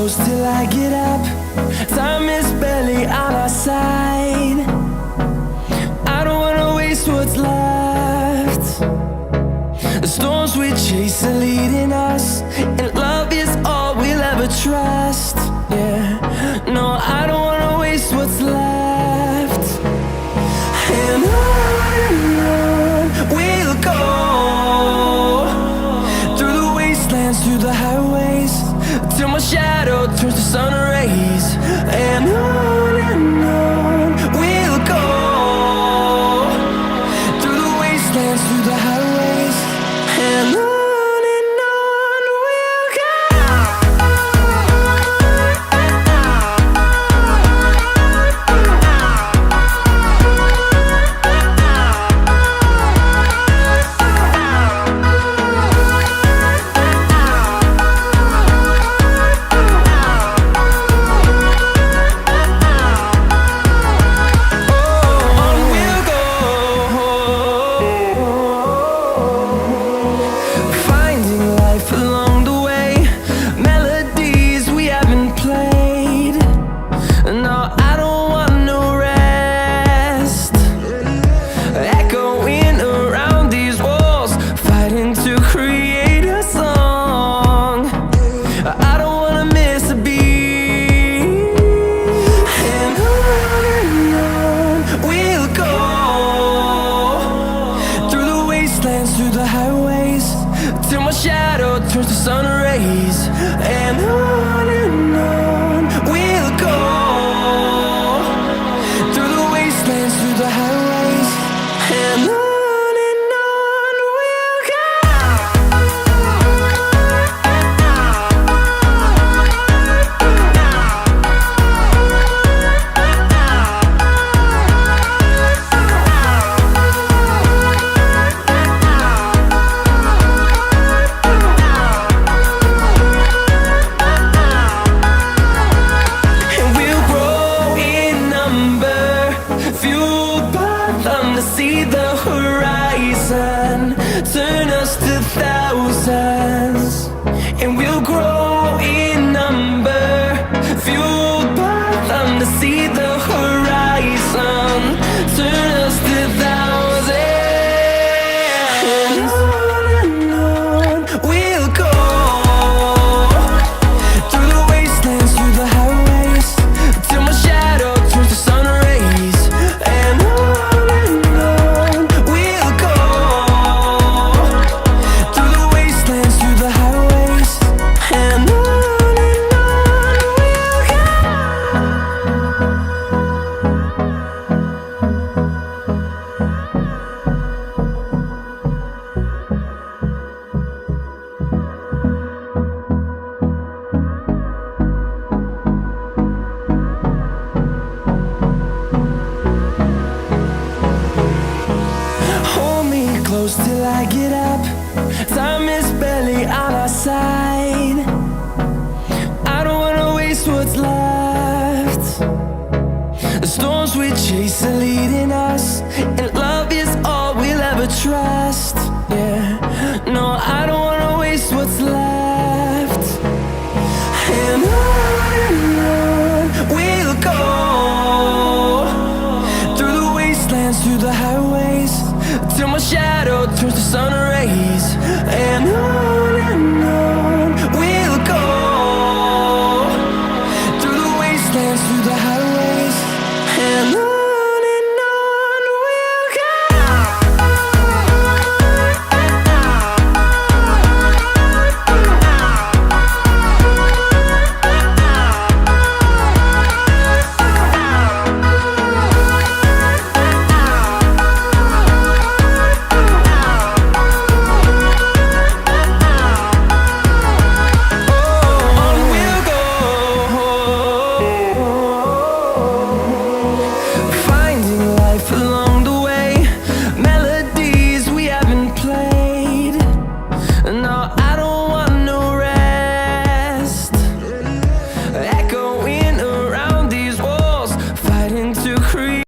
close till I get up. Time is barely on our side. I don't wanna waste what's left. The storms we chase are leading us, and love is all we'll ever trust. Yeah, no, I don't wanna waste what's left. And on we'll go, through the wastelands, through the highways, till my shadow turns to sun rays. And on we'll go, through the wastelands, through the highways, and on we'll go. Along the way, melodies we haven't played. No, I don't want no rest. Echoing around these walls, fighting to create a song. I don't wanna miss a beat. And on we'll go, through the wastelands, through the highways, till my shadow turns to sun rays. And on we'll go, through the wastelands, through the highways, and on we'll go. See the horizon turn us to thousands, and we'll grow in number, fueled by them. To see the horizon turn us to thousands, and on we'll go, through the wastelands, through the highways, till my shadow turns to sun rays. And close till I get up. Time is barely on our side. I don't wanna waste what's left. The storms we chase are leading us, and love is all we'll ever trust. Yeah, no, I don't wanna waste what's left. And on we'll go, through the wastelands, through the highways, till my shadow turns to sun rays. And on we'll go, through the wastelands, through the highways, and on. Along the way, melodies we haven't played. No, I don't want no rest. Echoing around these walls, fighting to create